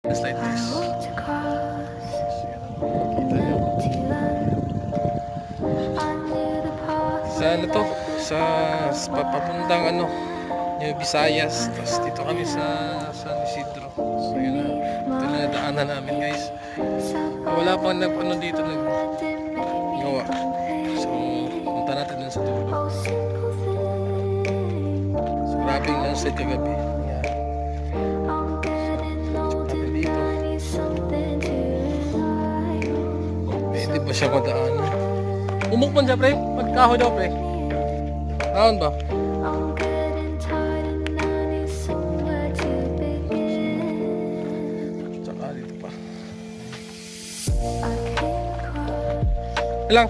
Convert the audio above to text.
Just like this. Sa ano to? Sa papuntang ano, New Visayas. Tapos dito kami sa San Isidro. So yun na. Ito na nadaanan namin guys. Wala pang ano dito gawa. So punta natin dun sa dulo. So grabe yung landslide kagabi. Yan. Dito. Pwede ba siya madaanan? Umukman siya pre. Magkahoy daw pre. Aon ba? Tsaka dito pa. Ilang?